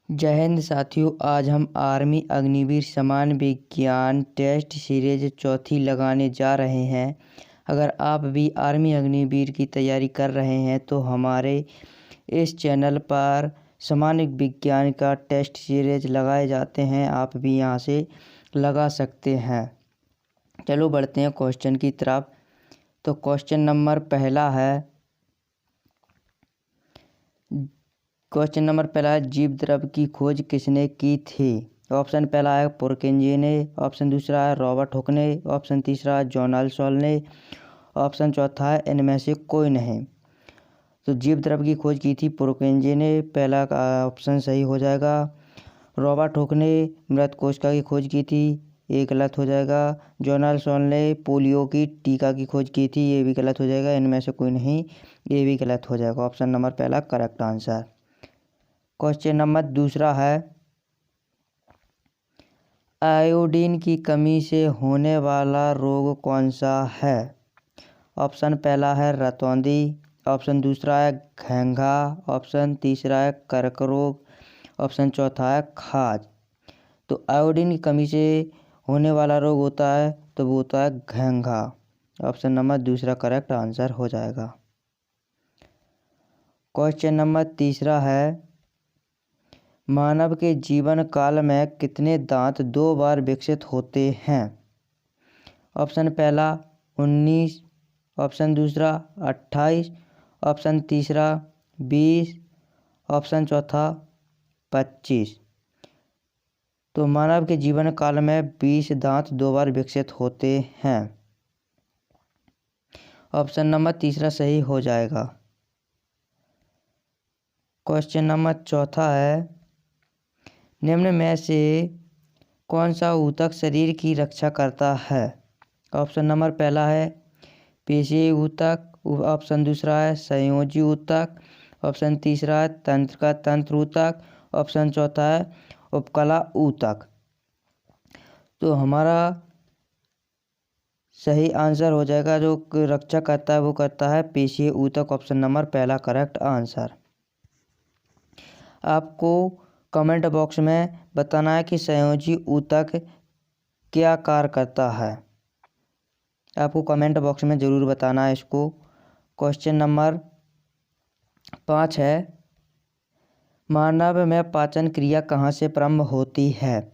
जय हिंद साथियों। आज हम आर्मी अग्निवीर समान विज्ञान टेस्ट सीरीज चौथी लगाने जा रहे हैं। अगर आप भी आर्मी अग्निवीर की तैयारी कर रहे हैं तो हमारे इस चैनल पर समान विज्ञान का टेस्ट सीरीज लगाए जाते हैं, आप भी यहां से लगा सकते हैं। चलो बढ़ते हैं क्वेश्चन की तरफ। तो क्वेश्चन नंबर पहला है, जीव द्रव की खोज किसने की थी? ऑप्शन पहला है पुरकिंजी ने, ऑप्शन दूसरा है रॉबर्ट हुक ने, ऑप्शन तीसरा है जॉन अल्सॉल ने, ऑप्शन चौथा है इनमें से कोई नहीं। तो जीव द्रव की खोज की थी पुरकिंजी ने, पहला का ऑप्शन सही हो जाएगा। रॉबर्ट हुक ने मृत कोशिका की खोज की थी, ये गलत हो जाएगा। जॉन अल्सॉल ने पोलियो की टीका की खोज की थी, ये भी गलत हो जाएगा। इनमें से कोई नहीं, ये भी गलत हो जाएगा। ऑप्शन नंबर पहला करेक्ट आंसर। क्वेश्चन नंबर दूसरा है, आयोडीन की कमी से होने वाला रोग कौन सा है? ऑप्शन पहला है रतौंधी, ऑप्शन दूसरा है घेंघा, ऑप्शन तीसरा है कर्क रोग, ऑप्शन चौथा है खाज। तो आयोडीन की कमी से होने वाला रोग होता है तो वो होता है घेंघा। ऑप्शन नंबर दूसरा करेक्ट आंसर हो जाएगा। क्वेश्चन नंबर तीसरा है, मानव के जीवन काल में कितने दांत 2 बार विकसित होते हैं? ऑप्शन पहला 19, ऑप्शन दूसरा 28, ऑप्शन तीसरा 20, ऑप्शन चौथा 25। तो मानव के जीवन काल में 20 दांत 2 बार विकसित होते हैं। ऑप्शन नंबर तीसरा सही हो जाएगा। क्वेश्चन नंबर चौथा है, निम्न में से कौन सा ऊतक शरीर की रक्षा करता है? ऑप्शन नंबर पहला है पेशीय ऊतक, ऑप्शन दूसरा है संयोजी ऊतक, ऑप्शन तीसरा है तंत्र का तंत्र ऊतक, ऑप्शन चौथा है उपकला ऊतक। तो हमारा सही आंसर हो जाएगा, जो रक्षा करता है वो करता है पेशीय ऊतक। ऑप्शन नंबर पहला करेक्ट आंसर। आपको कमेंट बॉक्स में बताना है कि संयोजी ऊतक क्या कार्य करता है। आपको कमेंट बॉक्स में ज़रूर बताना है इसको। क्वेश्चन नंबर 5 है, मानव में पाचन क्रिया कहाँ से प्रारंभ होती है?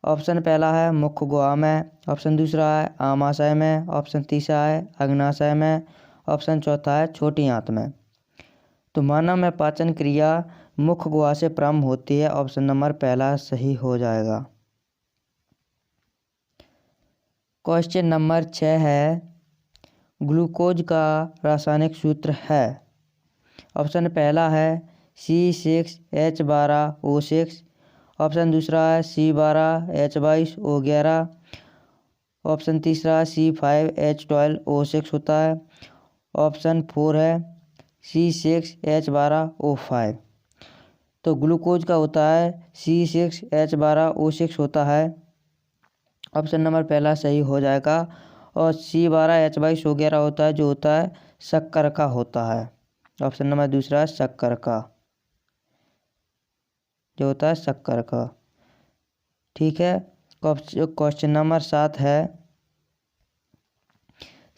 ऑप्शन पहला है मुख्य गुहा में, ऑप्शन दूसरा है आमाशय में, ऑप्शन तीसरा है अग्नाशय में, ऑप्शन चौथा है छोटी आंत में। तो मानव में पाचन क्रिया मुख्य गुहा से प्रारंभ होती है। ऑप्शन नंबर पहला सही हो जाएगा। क्वेश्चन नंबर 6 है, ग्लूकोज का रासायनिक सूत्र है। ऑप्शन पहला है C6H12O6, ऑप्शन दूसरा है C12H22O11, ऑप्शन तीसरा C5H12O6 होता है, ऑप्शन 4 है C6H12O5। तो ग्लूकोज का होता है C6H12O6 होता है। ऑप्शन नंबर पहला सही हो जाएगा। और C12H22O11 होता है, जो होता है शक्कर का होता है। ऑप्शन नंबर दूसरा है शक्कर का, जो होता है शक्कर का। ठीक है। क्वेश्चन नंबर 7 है,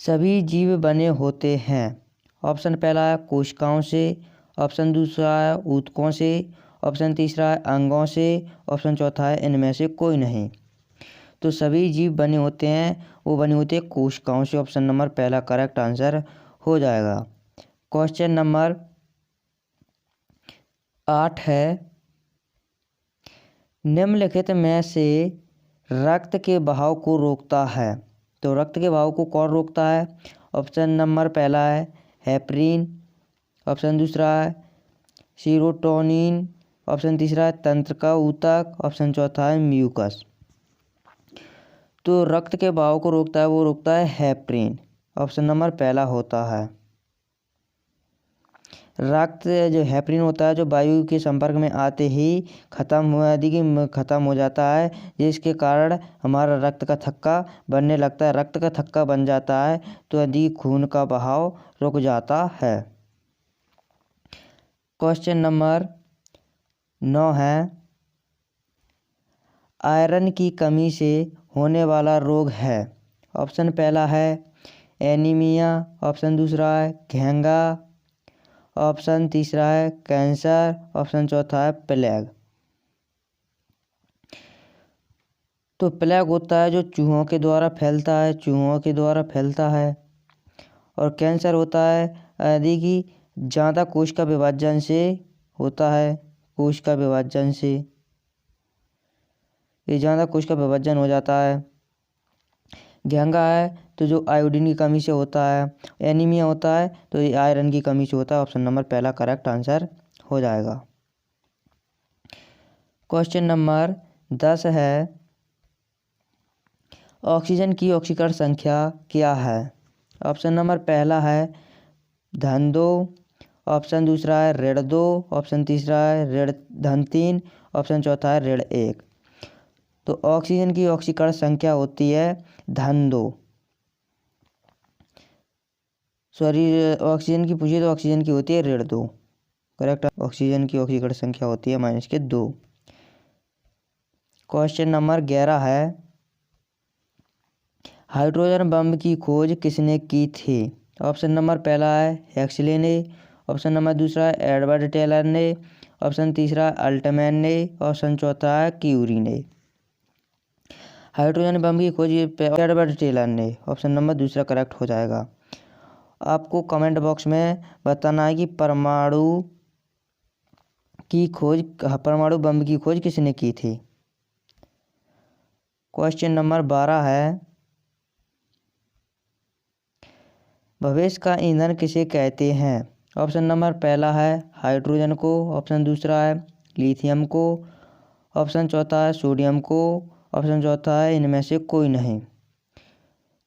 सभी जीव बने होते हैं। ऑप्शन पहला है कोशिकाओं से, ऑप्शन दूसरा है ऊतकों से, ऑप्शन तीसरा है अंगों से, ऑप्शन चौथा है इनमें से कोई नहीं। तो सभी जीव बने होते हैं, वो बने होते हैं कोशिकाओं से। ऑप्शन नंबर पहला करेक्ट आंसर हो जाएगा। क्वेश्चन नंबर 8 है, निम्नलिखित में से रक्त के बहाव को रोकता है। तो रक्त के बहाव को कौन रोकता है? ऑप्शन नंबर पहला है हेपरिन, ऑप्शन दूसरा है सीरोटोनिन, ऑप्शन तीसरा है तंत्र का ऊतक, ऑप्शन चौथा है म्यूकस। तो रक्त के बहाव को रोकता है, वो रोकता है हेपरिन। ऑप्शन नंबर पहला होता है। रक्त जो हेपरिन होता है, जो वायु के संपर्क में आते ही खत्म हो जाता है, जिसके कारण हमारा रक्त का थक्का बनने लगता है। रक्त का थक्का बन जाता है तो यदि खून का बहाव रुक जाता है। क्वेश्चन नंबर 9 है आयरन की कमी से होने वाला रोग है। ऑप्शन पहला है एनीमिया, ऑप्शन दूसरा है घेंगा, ऑप्शन तीसरा है कैंसर, ऑप्शन चौथा है प्लेग। तो प्लेग होता है जो चूहों के द्वारा फैलता है, चूहों के द्वारा फैलता है। और कैंसर होता है यदि कि ज़्यादा कोश का विभाजन से होता है, कोश का विभाजन से, ये ज़्यादा कोश का विभाजन हो जाता है। घेंगा है तो जो आयोडीन की कमी से होता है। एनीमिया होता है तो ये आयरन की कमी से होता है। ऑप्शन नंबर पहला करेक्ट आंसर हो जाएगा। क्वेश्चन नंबर 10 है ऑक्सीजन की ऑक्सीकरण संख्या क्या है। ऑप्शन नंबर पहला है धन 2, ऑप्शन दूसरा है ऋण 2, ऑप्शन तीसरा है धन 3, ऑप्शन चौथा है ऋण 1। तो ऑक्सीजन की ऑक्सीकरण संख्या होती है धन 2। सॉरी, ऑक्सीजन की पूछिए तो ऑक्सीजन की होती है ऋण 2। करेक्ट, ऑक्सीजन की ऑक्सीकरण संख्या होती है -2। क्वेश्चन नंबर 11 है हाइड्रोजन बम की खोज किसने की थी। ऑप्शन नंबर पहला है हेक्सले ने, ऑप्शन नंबर दूसरा है एडवर्ड टेलर ने, ऑप्शन तीसरा अल्टमैन ने, ऑप्शन चौथा है क्यूरी ने। हाइड्रोजन बम की खोज एडवर्ड टेलर ने, ऑप्शन नंबर दूसरा करेक्ट हो जाएगा। आपको कमेंट बॉक्स में बताना है कि परमाणु बम की खोज किसने की थी। क्वेश्चन नंबर 12 है भविष्य का ईंधन किसे कहते हैं। ऑप्शन नंबर पहला है हाइड्रोजन को, ऑप्शन दूसरा है लिथियम को, ऑप्शन चौथा है सोडियम को, ऑप्शन चौथा है इनमें से कोई नहीं।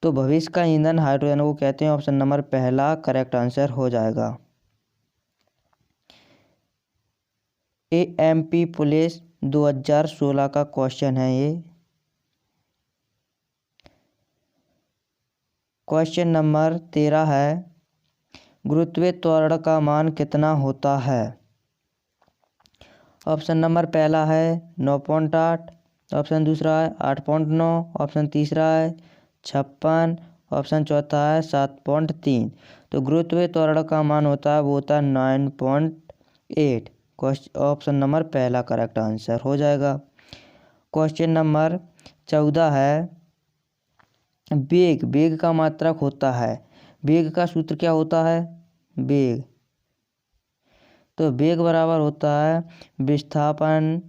तो भविष्य का ईंधन हाइड्रोजन को कहते हैं। ऑप्शन नंबर पहला करेक्ट आंसर हो जाएगा। AMP पुलिस 2016 का क्वेश्चन है ये। क्वेश्चन नंबर 13 है गुरुत्वीय त्वरण का मान कितना होता है। ऑप्शन नंबर पहला है 9.8, ऑप्शन दूसरा है 8.9, ऑप्शन तीसरा है 56, ऑप्शन चौथा है 7.3। तो गुरुत्वीय त्वरण का मान होता है वो होता है 9.8। ऑप्शन नंबर पहला करेक्ट आंसर हो जाएगा। क्वेश्चन नंबर 14 है वेग का मात्रक होता है। वेग का सूत्र क्या होता है। वेग, तो वेग बराबर होता है विस्थापन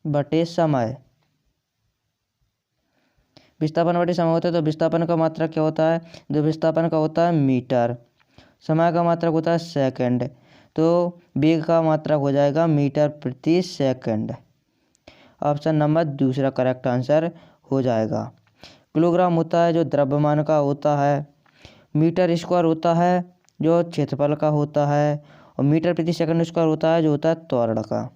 बटे समय। विस्थापन बटे समय होता है तो विस्थापन का मात्रक क्या होता है। जो विस्थापन का होता है मीटर, समय का मात्रक होता है सेकंड, तो वेग का मात्रक हो जाएगा मीटर प्रति सेकंड। ऑप्शन नंबर दूसरा करेक्ट आंसर हो जाएगा। किलोग्राम होता है जो द्रव्यमान का होता है, मीटर स्क्वायर होता है जो क्षेत्रफल का होता है, और मीटर प्रति सेकंड स्क्वायर होता है जो होता है त्वरण का।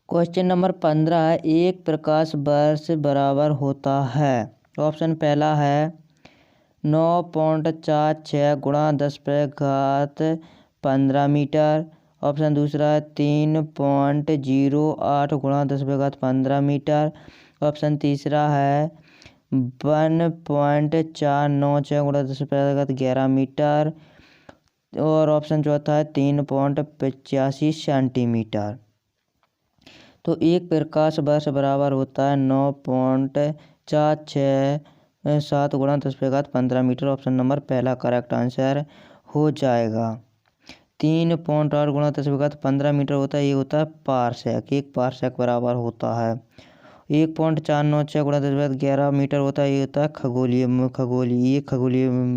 क्वेश्चन नंबर 15 है एक प्रकाश वर्ष बराबर होता है। ऑप्शन पहला है 9.46 गुणा 10⁻15 मीटर, ऑप्शन दूसरा है 3.08 गुणा 10⁻15 मीटर, ऑप्शन तीसरा है 1.496 गुणा 10⁻11 मीटर, और ऑप्शन चौथा है 3.85 सेंटीमीटर। तो एक प्रकाश वर्ष बराबर होता है 9.467 गुणा 10⁻15 मीटर। ऑप्शन नंबर पहला करेक्ट आंसर हो जाएगा। 3.8 गुणा 10⁻15 मीटर होता है, ये होता है पारसेक। एक पारसेक बराबर होता है 1.496 गुणा 10⁻11 मीटर होता है, ये होता है खगोलीय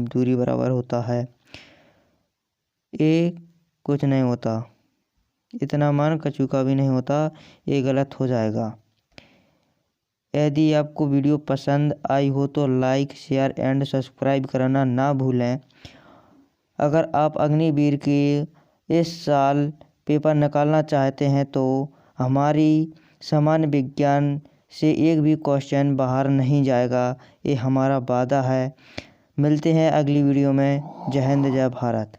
दूरी बराबर होता है। ये कुछ नहीं होता, इतना मान कछु का भी नहीं होता, ये गलत हो जाएगा। यदि आपको वीडियो पसंद आई हो तो लाइक शेयर एंड सब्सक्राइब करना ना भूलें। अगर आप अग्निवीर के इस साल पेपर निकालना चाहते हैं तो हमारी सामान्य विज्ञान से एक भी क्वेश्चन बाहर नहीं जाएगा, ये हमारा वादा है। मिलते हैं अगली वीडियो में। जय हिंद, जय भारत।